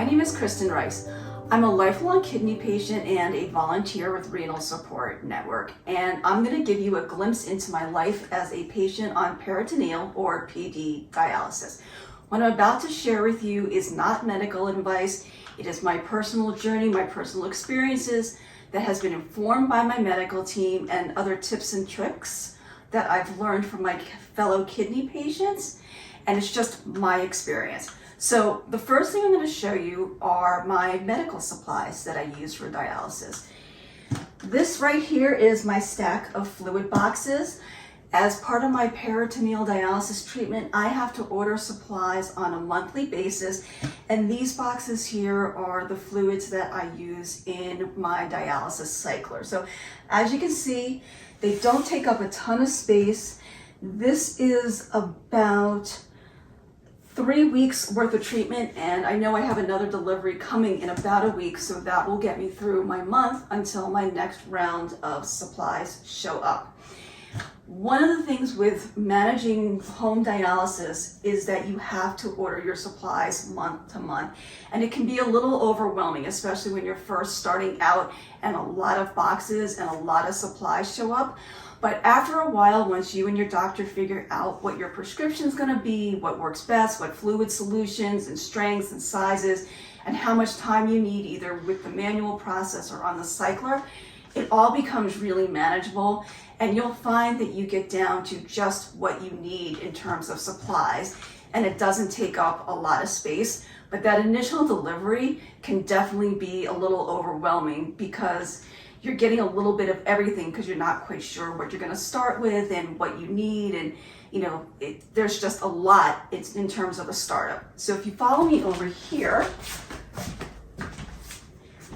My name is Kristin Rice. I'm a lifelong kidney patient and a volunteer with Renal Support Network, and I'm going to give you a glimpse into my life as a patient on peritoneal or PD dialysis. What I'm about to share with you is not medical advice. It is my personal journey, my personal experiences that has been informed by my medical team and other tips and tricks that I've learned from my fellow kidney patients, and it's just my experience. So the first thing I'm going to show you are my medical supplies that I use for dialysis. This right here is my stack of fluid boxes. As part of my peritoneal dialysis treatment, I have to order supplies on a monthly basis, and these boxes here are the fluids that I use in my dialysis cycler. So as you can see, they don't take up a ton of space. This is about 3 weeks worth of treatment, and I know I have another delivery coming in about a week, so that will get me through my month until my next round of supplies show up. One of the things with managing home dialysis is that you have to order your supplies month to month, and it can be a little overwhelming, especially when you're first starting out and a lot of boxes and a lot of supplies show up. But after a while, once you and your doctor figure out what your prescription is going to be, what works best, what fluid solutions and strengths and sizes, and how much time you need either with the manual process or on the cycler, it all becomes really manageable, and you'll find that you get down to just what you need in terms of supplies, and it doesn't take up a lot of space. But that initial delivery can definitely be a little overwhelming because you're getting a little bit of everything because you're not quite sure what you're going to start with and what you need, and there's just a lot. It's in terms of a startup. So if you follow me over here,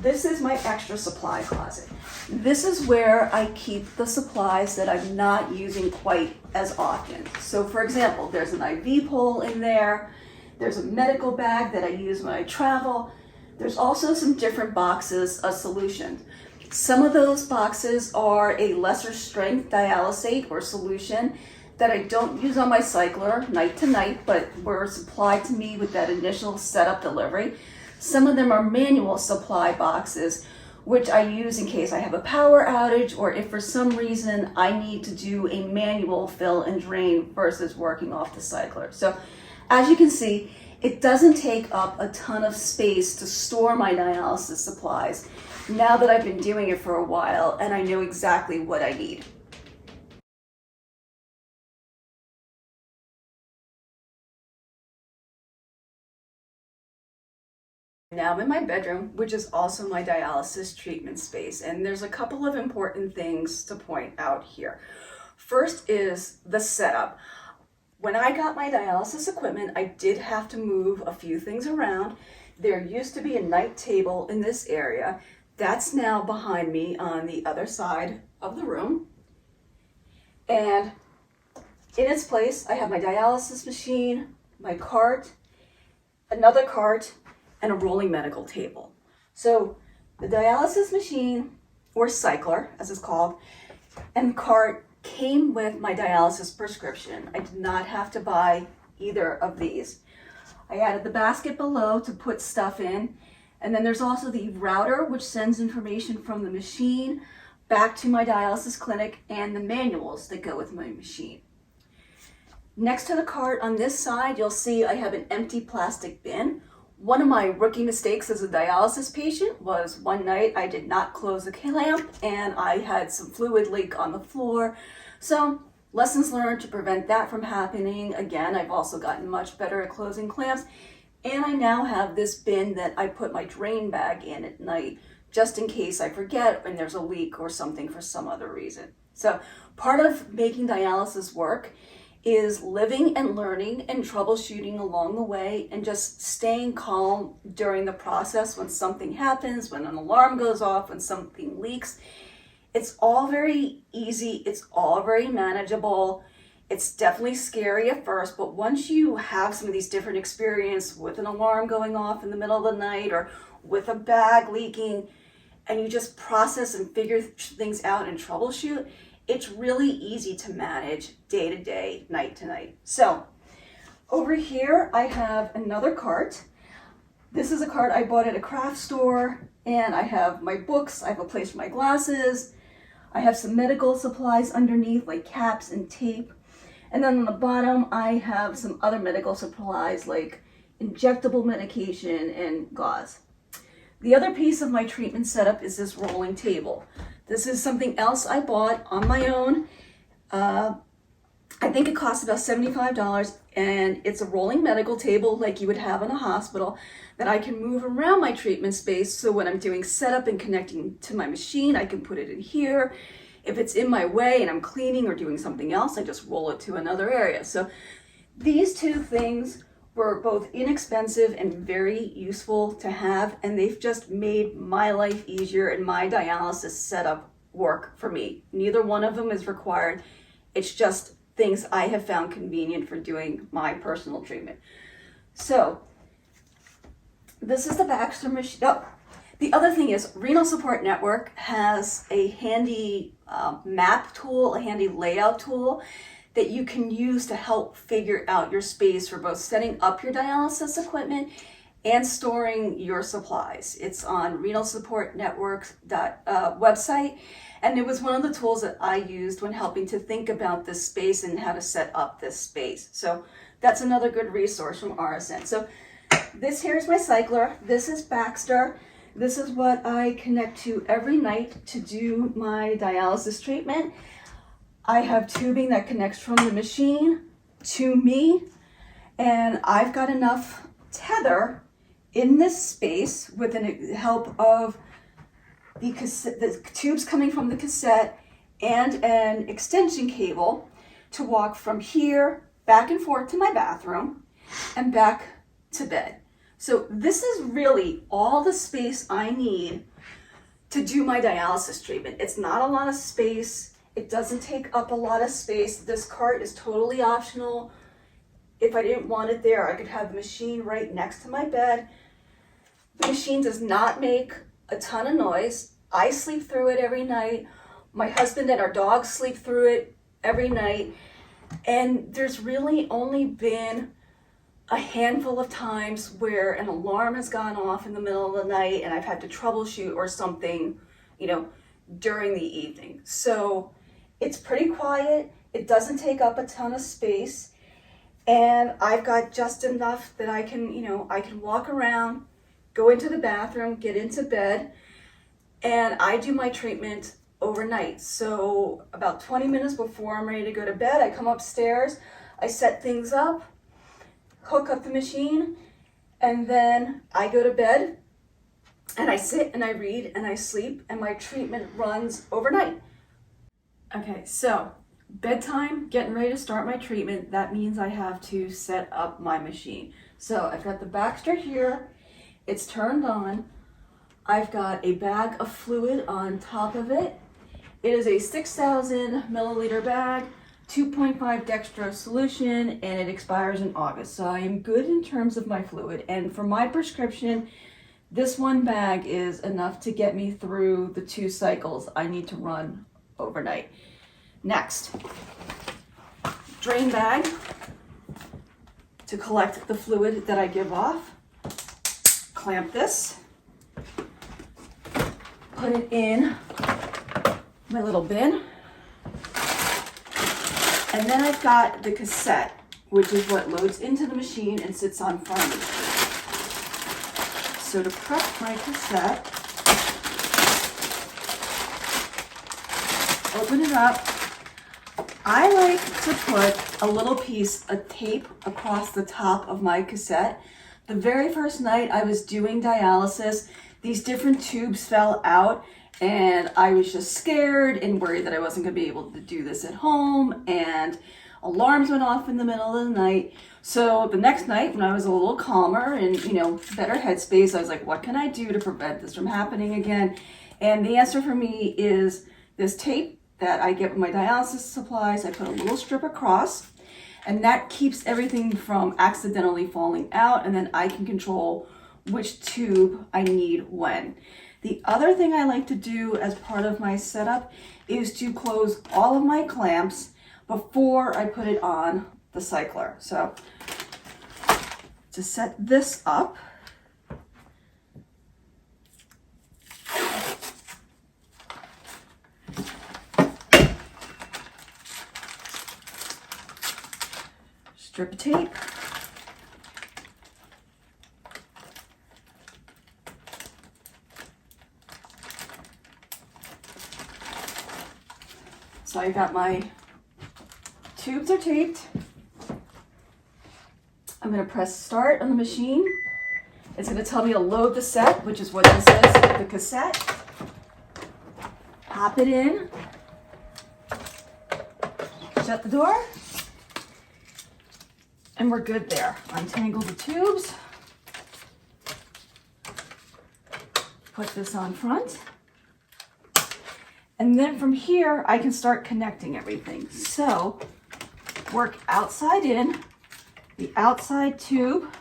this is my extra supply closet. This is where I keep the supplies that I'm not using quite as often. So for example, there's an IV pole in there. There's a medical bag that I use when I travel. There's also some different boxes of solutions. Some of those boxes are a lesser strength dialysate or solution that I don't use on my cycler night to night, but were supplied to me with that initial setup delivery. Some of them are manual supply boxes, which I use in case I have a power outage or if for some reason I need to do a manual fill and drain versus working off the cycler. So as you can see, it doesn't take up a ton of space to store my dialysis supplies now that I've been doing it for a while and I know exactly what I need. Now I'm in my bedroom, which is also my dialysis treatment space, and there's a couple of important things to point out here. First is the setup. When I got my dialysis equipment, I did have to move a few things around. There used to be a night table in this area. That's now behind me on the other side of the room. And in its place, I have my dialysis machine, my cart, another cart, and a rolling medical table. So the dialysis machine, or cycler as it's called, and cart came with my dialysis prescription. I did not have to buy either of these. I added the basket below to put stuff in, and then there's also the router, which sends information from the machine back to my dialysis clinic, and the manuals that go with my machine. Next to the cart on this side, you'll see I have an empty plastic bin. One of my rookie mistakes as a dialysis patient was one night I did not close the clamp and I had some fluid leak on the floor. So lessons learned to prevent that from happening. Again, I've also gotten much better at closing clamps, and I now have this bin that I put my drain bag in at night just in case I forget when there's a leak or something for some other reason. So part of making dialysis work is living and learning and troubleshooting along the way and just staying calm during the process when something happens, when an alarm goes off, when something leaks. It's all very easy. It's all very manageable. It's definitely scary at first, but once you have some of these different experiences with an alarm going off in the middle of the night or with a bag leaking, and you just process and figure things out and troubleshoot, it's really easy to manage day to day, night to night. So over here, I have another cart. This is a cart I bought at a craft store, and I have my books, I have a place for my glasses, I have some medical supplies underneath like caps and tape, and then on the bottom I have some other medical supplies like injectable medication and gauze. The other piece of my treatment setup is this rolling table. This is something else I bought on my own. I think it costs about $75, and it's a rolling medical table like you would have in a hospital that I can move around my treatment space. So when I'm doing setup and connecting to my machine, I can put it in here. If it's in my way and I'm cleaning or doing something else, I just roll it to another area. So these two things were both inexpensive and very useful to have, and they've just made my life easier and my dialysis setup work for me. Neither one of them is required. It's just things I have found convenient for doing my personal treatment. So this is the Baxter machine. Oh, the other thing is Renal Support Network has a handy map tool, a handy layout tool that you can use to help figure out your space for both setting up your dialysis equipment and storing your supplies. It's on Renal Support Network's website, and it was one of the tools that I used when helping to think about this space and how to set up this space. So that's another good resource from RSN. So this here is my cycler. This is Baxter. This is what I connect to every night to do my dialysis treatment. I have tubing that connects from the machine to me, and I've got enough tether in this space with the help of the tubes coming from the cassette and an extension cable to walk from here back and forth to my bathroom and back to bed. So this is really all the space I need to do my dialysis treatment. It's not a lot of space. It doesn't take up a lot of space. This cart is totally optional. If I didn't want it there, I could have the machine right next to my bed. The machine does not make a ton of noise. I sleep through it every night. My husband and our dogs sleep through it every night. And there's really only been a handful of times where an alarm has gone off in the middle of the night and I've had to troubleshoot or something, during the evening. So it's pretty quiet. It doesn't take up a ton of space. And I've got just enough that I can walk around, go into the bathroom, get into bed, and I do my treatment overnight. So about 20 minutes before I'm ready to go to bed, I come upstairs, I set things up, hook up the machine, and then I go to bed and I sit and I read and I sleep, and my treatment runs overnight. Okay, so bedtime, getting ready to start my treatment, that means I have to set up my machine. So I've got the Baxter here, it's turned on. I've got a bag of fluid on top of it. It is a 6,000 milliliter bag, 2.5 dextrose solution, and it expires in August. So I am good in terms of my fluid. And for my prescription, this one bag is enough to get me through the 2 cycles I need to run overnight. Next, drain bag to collect the fluid that I give off. Clamp this, put it in my little bin, and then I've got the cassette, which is what loads into the machine and sits on front of the machine. So to prep my cassette, open it up. I like to put a little piece of tape across the top of my cassette. The very first night I was doing dialysis, these different tubes fell out, and I was just scared and worried that I wasn't going to be able to do this at home, and alarms went off in the middle of the night. So the next night, when I was a little calmer and, better headspace, I was like, what can I do to prevent this from happening again? And the answer for me is this tape that I get with my dialysis supplies. I put a little strip across, and that keeps everything from accidentally falling out, and then I can control which tube I need when. The other thing I like to do as part of my setup is to close all of my clamps before I put it on the cycler. So to set this up, strip of tape. So I got my tubes are taped. I'm going to press start on the machine. It's going to tell me to load the set, which is what this is, the cassette. Pop it in. Shut the door. And we're good there. Untangle the tubes. Put this on front. And then from here, I can start connecting everything. So, work outside in, the outside tube.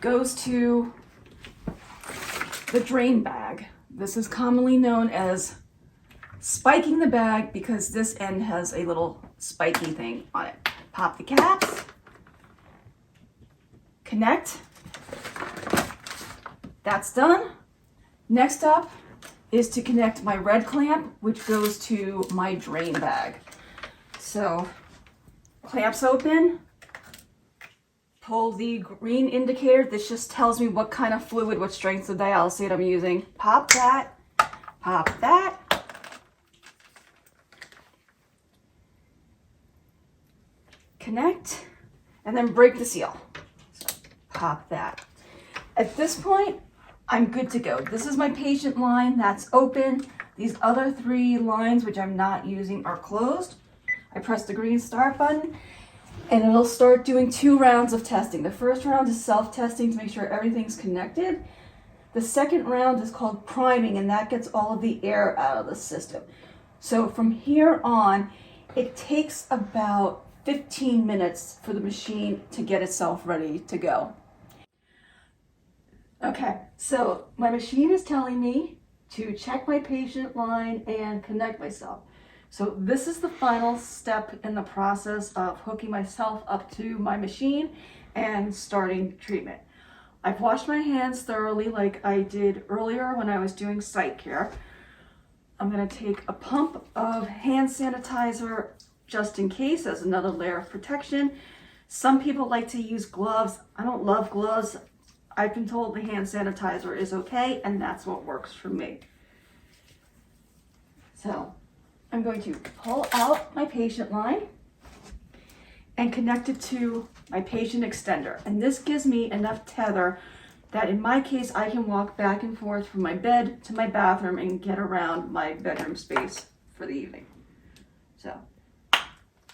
Goes to the drain bag. This is commonly known as spiking the bag because this end has a little spiky thing on it. Pop the caps, connect. That's done. Next up is to connect my red clamp, which goes to my drain bag. So, clamps open, pull the green indicator. This just tells me what kind of fluid, what strength of dialysate I'm using. Pop that, connect, and then break the seal. So, pop that. At this point, I'm good to go. This is my patient line, that's open. These other 3 lines, which I'm not using, are closed. I press the green start button and it'll start doing 2 rounds of testing. The first round is self-testing to make sure everything's connected. The second round is called priming, and that gets all of the air out of the system. So from here on, it takes about 15 minutes for the machine to get itself ready to go. Okay, so my machine is telling me to check my patient line and connect myself. So this is the final step in the process of hooking myself up to my machine and starting treatment. I've washed my hands thoroughly like I did earlier when I was doing site care. I'm going to take a pump of hand sanitizer just in case as another layer of protection. Some people like to use gloves. I don't love gloves. I've been told the hand sanitizer is okay, and that's what works for me. So I'm going to pull out my patient line and connect it to my patient extender. And this gives me enough tether that in my case, I can walk back and forth from my bed to my bathroom and get around my bedroom space for the evening. So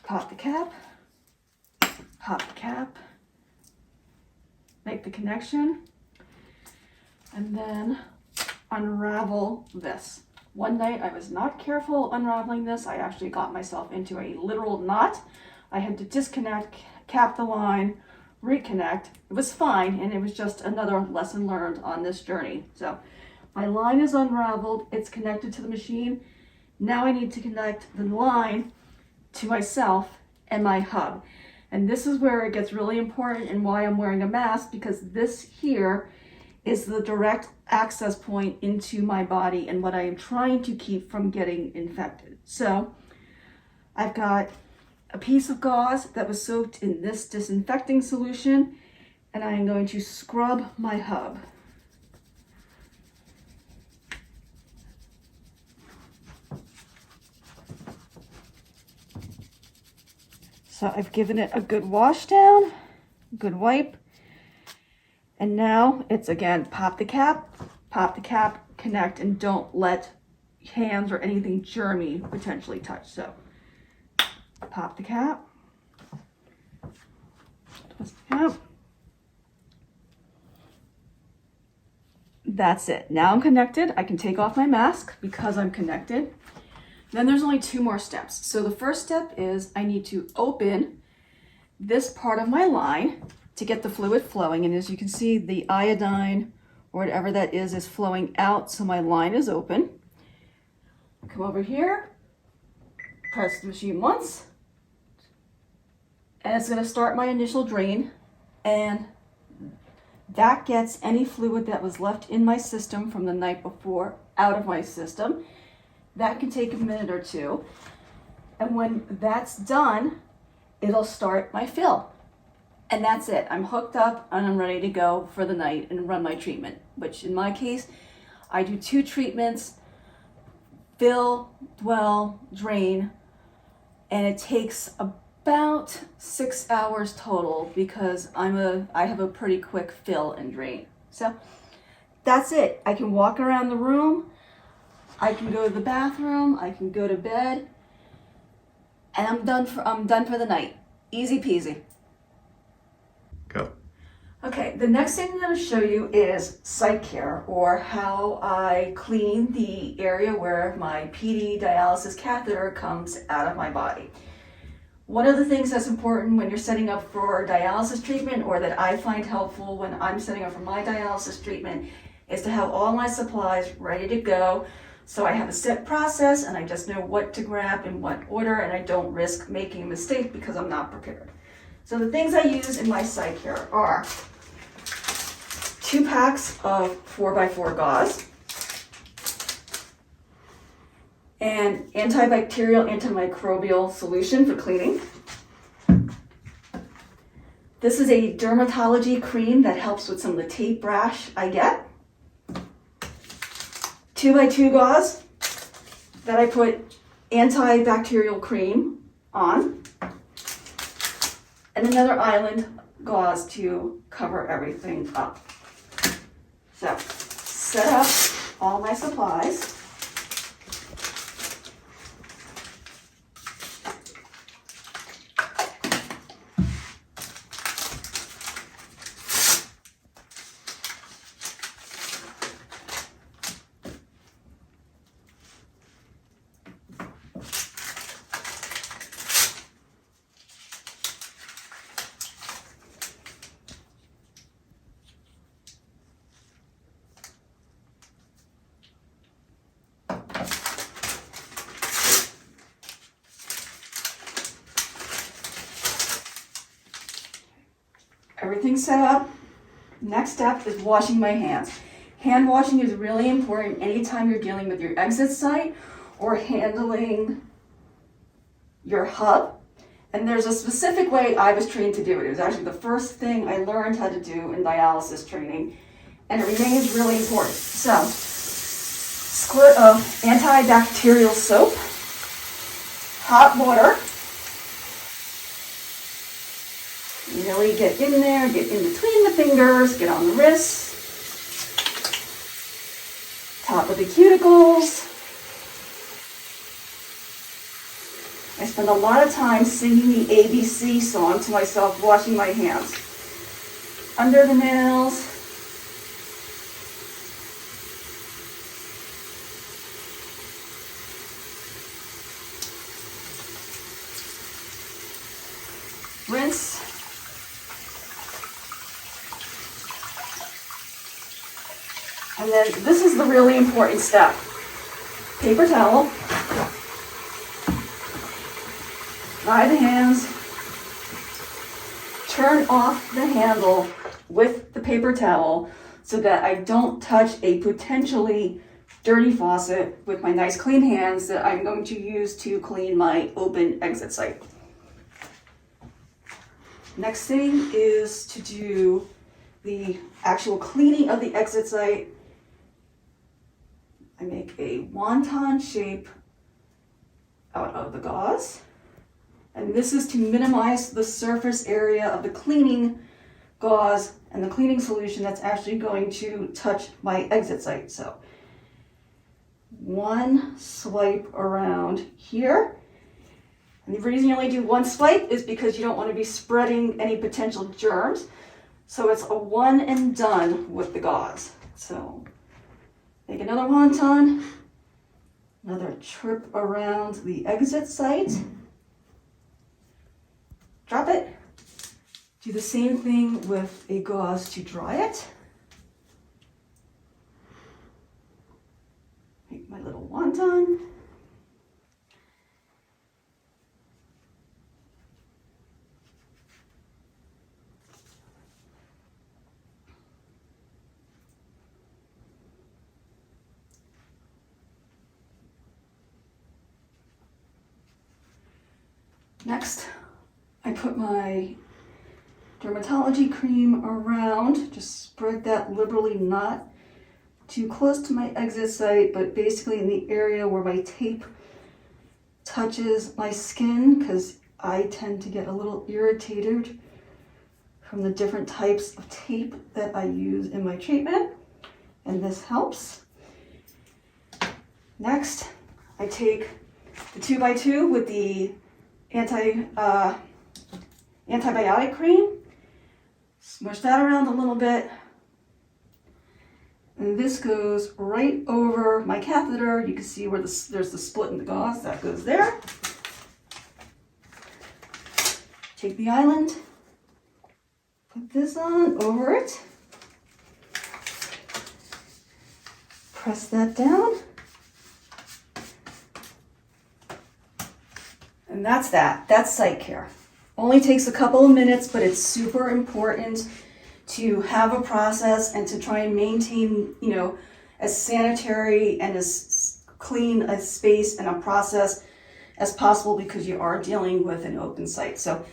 pop the cap, make the connection, and then unravel this. One night I was not careful unraveling this. I actually got myself into a literal knot. I had to disconnect, cap the line, reconnect. It was fine, and it was just another lesson learned on this journey. So my line is unraveled, it's connected to the machine. Now I need to connect the line to myself and my hub. And this is where it gets really important and why I'm wearing a mask, because this here is the direct access point into my body and what I am trying to keep from getting infected. So I've got a piece of gauze that was soaked in this disinfecting solution, and I am going to scrub my hub. So I've given it a good wash down, good wipe. And now it's again, pop the cap, connect, and don't let hands or anything germy potentially touch. So pop the cap, twist the cap. That's it. Now I'm connected. I can take off my mask because I'm connected. Then there's only 2 more steps. So the first step is I need to open this part of my line to get the fluid flowing. And as you can see, the iodine or whatever that is flowing out. So my line is open. Come over here, press the machine once, and it's going to start my initial drain. And that gets any fluid that was left in my system from the night before out of my system. That can take a minute or two. And when that's done, it'll start my fill. And that's it. I'm hooked up and I'm ready to go for the night and run my treatment, which in my case, I do 2 treatments, fill, dwell, drain, and it takes about 6 hours total because I have a pretty quick fill and drain. So that's it. I can walk around the room, I can go to the bathroom, I can go to bed, and I'm done for the night. Easy peasy. Go. Okay, the next thing I'm going to show you is site care, or how I clean the area where my PD dialysis catheter comes out of my body. One of the things that's important when you're setting up for dialysis treatment, or that I find helpful when I'm setting up for my dialysis treatment, is to have all my supplies ready to go. So I have a set process and I just know what to grab in what order, and I don't risk making a mistake because I'm not prepared. So the things I use in my site care are 2 packs of 4x4 gauze, and antibacterial, antimicrobial solution for cleaning. This is a dermatology cream that helps with some of the tape rash I get. 2x2 gauze that I put antibacterial cream on, and another island gauze to cover everything up. So, set up all my supplies. Everything's set up. Next step is washing my hands. Hand washing is really important anytime you're dealing with your exit site or handling your hub. And there's a specific way I was trained to do it. It was actually the first thing I learned how to do in dialysis training, and it remains really important. So, squirt of antibacterial soap, hot water. Really get in there, get in between the fingers, get on the wrists, top of the cuticles. I spend a lot of time singing the ABC song to myself, washing my hands. Under the nails. Rinse. And then this is the really important step. Paper towel. Dry the hands. Turn off the handle with the paper towel so that I don't touch a potentially dirty faucet with my nice clean hands that I'm going to use to clean my open exit site. Next thing is to do the actual cleaning of the exit site. I make a wonton shape out of the gauze. And this is to minimize the surface area of the cleaning gauze and the cleaning solution that's actually going to touch my exit site. So, one swipe around here. And the reason you only do one swipe is because you don't want to be spreading any potential germs. So it's a one and done with the gauze. So, make another wonton, another trip around the exit site, drop it. Do the same thing with a gauze to dry it. Make my little wonton. Next, I put my dermatology cream around, just spread that liberally, not too close to my exit site, but basically in the area where my tape touches my skin, because I tend to get a little irritated from the different types of tape that I use in my treatment, and this helps. Next, I take the 2x2 with the antibiotic cream, smush that around a little bit, and this goes right over my catheter. You can see where there's the split in the gauze, that goes there. Take the island, put this on over it, press that down, and that's that. That's site care. Only takes a couple of minutes, but it's super important to have a process and to try and maintain, as sanitary and as clean a space and a process as possible, because you are dealing with an open site. So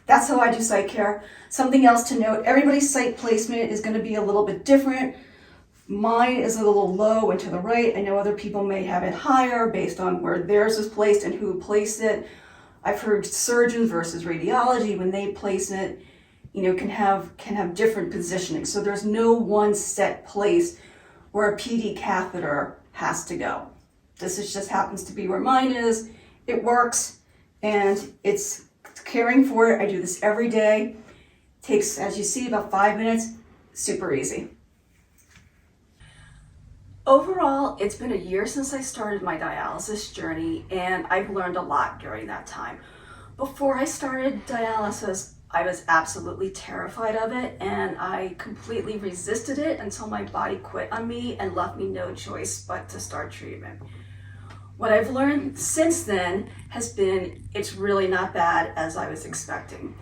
that's how I do site care. Something else to note, everybody's site placement is going to be a little bit different. Mine is a little low and to the right. I know other people may have it higher based on where theirs is placed and who placed it. I've heard surgeons versus radiology, when they place it, can have different positioning. So there's no one set place where a PD catheter has to go. This just happens to be where mine is. It works, and it's caring for it. I do this every day. Takes, as you see, about 5 minutes. Super easy. Overall, it's been a year since I started my dialysis journey, and I've learned a lot during that time. Before I started dialysis, I was absolutely terrified of it, and I completely resisted it until my body quit on me and left me no choice but to start treatment. What I've learned since then has been it's really not bad as I was expecting.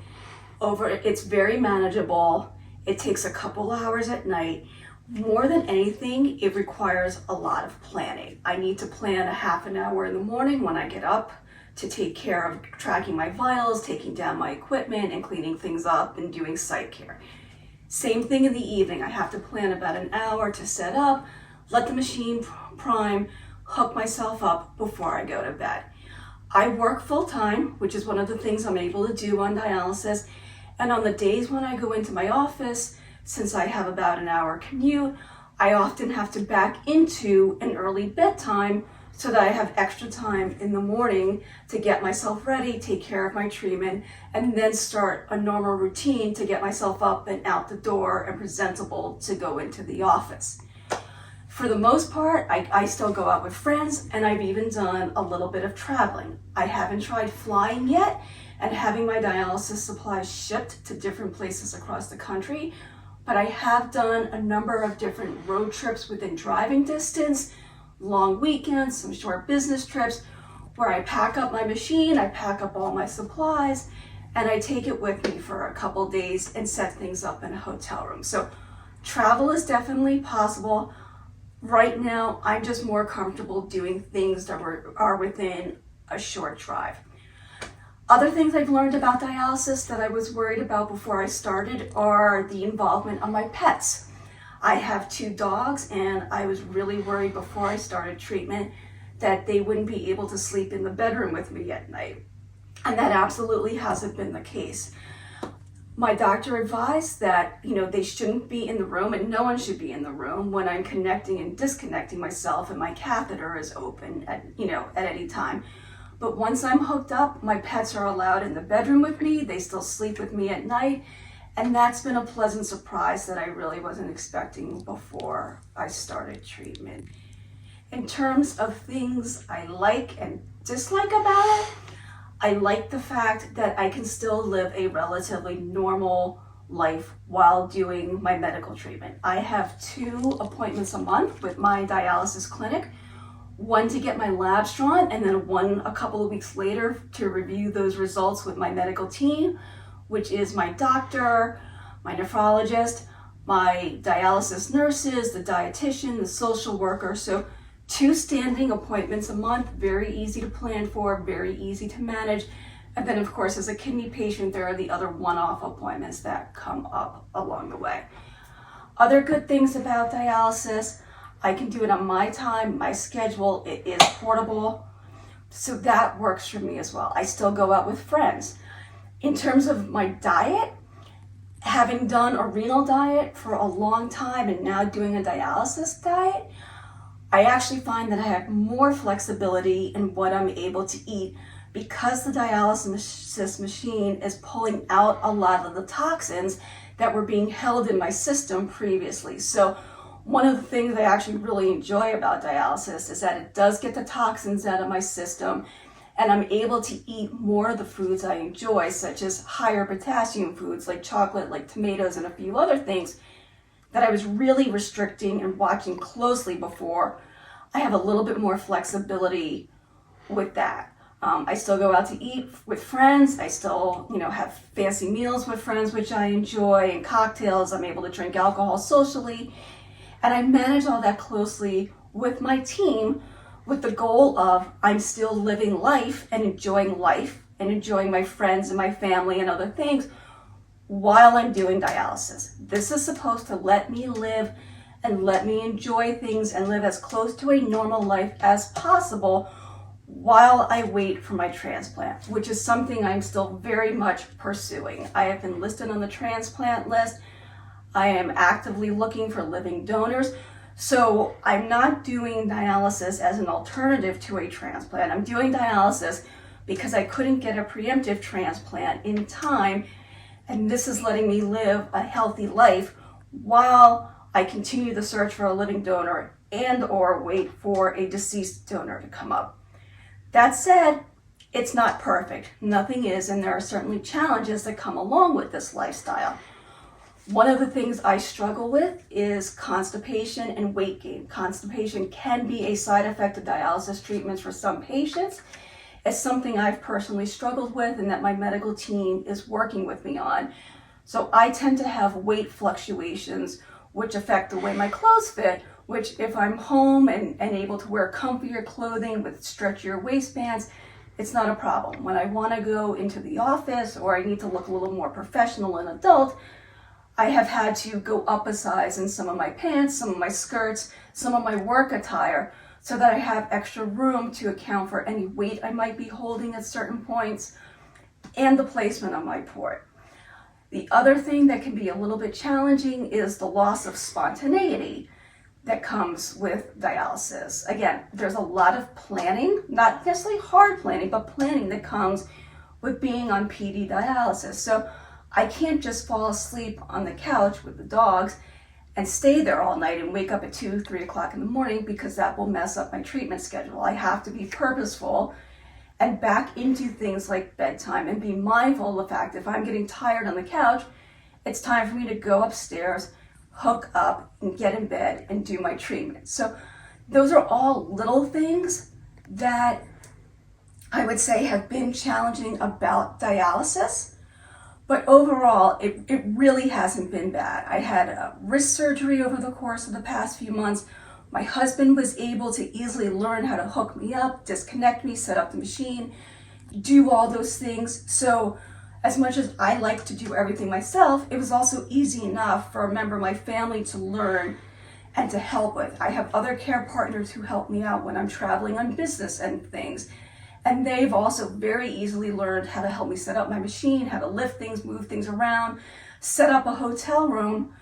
It's very manageable. It takes a couple hours at night. More than anything, it requires a lot of planning. I need to plan a half an hour in the morning when I get up to take care of tracking my vitals, taking down my equipment, and cleaning things up and doing site care. Same thing in the evening. I have to plan about an hour to set up, let the machine prime, hook myself up before I go to bed. I work full time, which is one of the things I'm able to do on dialysis. And on the days when I go into my office, since I have about an hour commute, I often have to back into an early bedtime so that I have extra time in the morning to get myself ready, take care of my treatment, and then start a normal routine to get myself up and out the door and presentable to go into the office. For the most part, I still go out with friends, and I've even done a little bit of traveling. I haven't tried flying yet and having my dialysis supplies shipped to different places across the country, but I have done a number of different road trips within driving distance, long weekends, some short business trips, where I pack up my machine, I pack up all my supplies, and I take it with me for a couple days and set things up in a hotel room. So travel is definitely possible. Right now, I'm just more comfortable doing things that are within a short drive. Other things I've learned about dialysis that I was worried about before I started are the involvement of my pets. I have 2 dogs, and I was really worried before I started treatment that they wouldn't be able to sleep in the bedroom with me at night. And that absolutely hasn't been the case. My doctor advised that, they shouldn't be in the room, and no one should be in the room when I'm connecting and disconnecting myself and my catheter is open at any time. But once I'm hooked up, my pets are allowed in the bedroom with me. They still sleep with me at night. And that's been a pleasant surprise that I really wasn't expecting before I started treatment. In terms of things I like and dislike about it, I like the fact that I can still live a relatively normal life while doing my medical treatment. I have 2 appointments a month with my dialysis clinic, one to get my labs drawn, and then one a couple of weeks later to review those results with my medical team, which is my doctor, my nephrologist, my dialysis nurses, the dietitian, the social worker. So 2 standing appointments a month, very easy to plan for, very easy to manage, And then of course, as a kidney patient, there are the other one-off appointments that come up along the way. Other good things about dialysis, I can do it on my time, my schedule, it is portable. So that works for me as well. I still go out with friends. In terms of my diet, having done a renal diet for a long time and now doing a dialysis diet, I actually find that I have more flexibility in what I'm able to eat because the dialysis machine is pulling out a lot of the toxins that were being held in my system previously. So one of the things I actually really enjoy about dialysis is that it does get the toxins out of my system, and I'm able to eat more of the foods I enjoy, such as higher potassium foods like chocolate, like tomatoes, and a few other things that I was really restricting and watching closely before. I have a little bit more flexibility with that. I still go out to eat with friends. I still, have fancy meals with friends, which I enjoy, and cocktails. I'm able to drink alcohol socially. And I manage all that closely with my team with the goal of I'm still living life and enjoying my friends and my family and other things while I'm doing dialysis. This is supposed to let me live and let me enjoy things and live as close to a normal life as possible while I wait for my transplant, which is something I'm still very much pursuing. I have been listed on the transplant list. I am actively looking for living donors. So I'm not doing dialysis as an alternative to a transplant. I'm doing dialysis because I couldn't get a preemptive transplant in time. And this is letting me live a healthy life while I continue the search for a living donor and or wait for a deceased donor to come up. That said, it's not perfect. Nothing is, and there are certainly challenges that come along with this lifestyle. One of the things I struggle with is constipation and weight gain. Constipation can be a side effect of dialysis treatments for some patients. It's something I've personally struggled with and that my medical team is working with me on. So I tend to have weight fluctuations which affect the way my clothes fit, which if I'm home and able to wear comfier clothing with stretchier waistbands, it's not a problem. When I want to go into the office or I need to look a little more professional and adult, I have had to go up a size in some of my pants, some of my skirts, some of my work attire, so that I have extra room to account for any weight I might be holding at certain points and the placement of my port. The other thing that can be a little bit challenging is the loss of spontaneity that comes with dialysis. Again, there's a lot of planning, not necessarily hard planning, but planning that comes with being on PD dialysis. So I can't just fall asleep on the couch with the dogs and stay there all night and wake up at 2, 3 o'clock in the morning, because that will mess up my treatment schedule. I have to be purposeful and back into things like bedtime and be mindful of the fact if I'm getting tired on the couch, it's time for me to go upstairs, hook up, and get in bed and do my treatment. So those are all little things that I would say have been challenging about dialysis. But overall, it really hasn't been bad. I had a wrist surgery over the course of the past few months. My husband was able to easily learn how to hook me up, disconnect me, set up the machine, do all those things. So as much as I like to do everything myself, it was also easy enough for a member of my family to learn and to help with. I have other care partners who help me out when I'm traveling on business and things. And they've also very easily learned how to help me set up my machine, how to lift things, move things around, set up a hotel room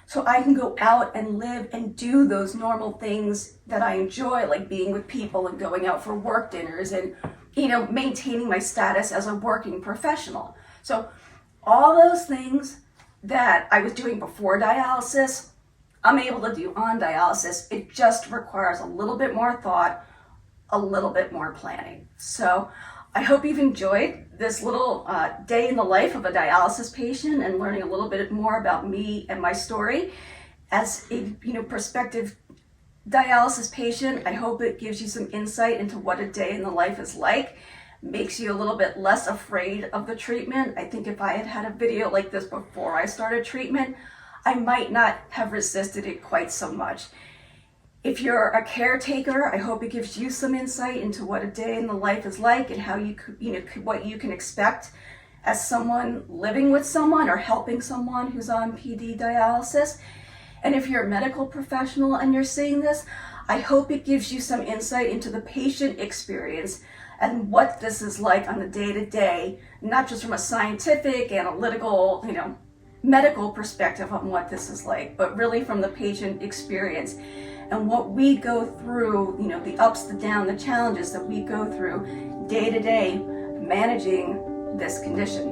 so I can go out and live and do those normal things that I enjoy, like being with people and going out for work dinners and, maintaining my status as a working professional. So all those things that I was doing before dialysis, I'm able to do on dialysis. It just requires a little bit more thought, a little bit more planning. So I hope you've enjoyed this little day in the life of a dialysis patient and learning a little bit more about me and my story. As a prospective dialysis patient, I hope it gives you some insight into what a day in the life is like, makes you a little bit less afraid of the treatment. I think if I had had a video like this before I started treatment, I might not have resisted it quite so much. If you're a caretaker, I hope it gives you some insight into what a day in the life is like and how what you can expect as someone living with someone or helping someone who's on PD dialysis. And if you're a medical professional and you're seeing this, I hope it gives you some insight into the patient experience and what this is like on the day-to-day, not just from a scientific, analytical, medical perspective on what this is like, but really from the patient experience and what we go through, the ups, the downs, the challenges that we go through day to day managing this condition.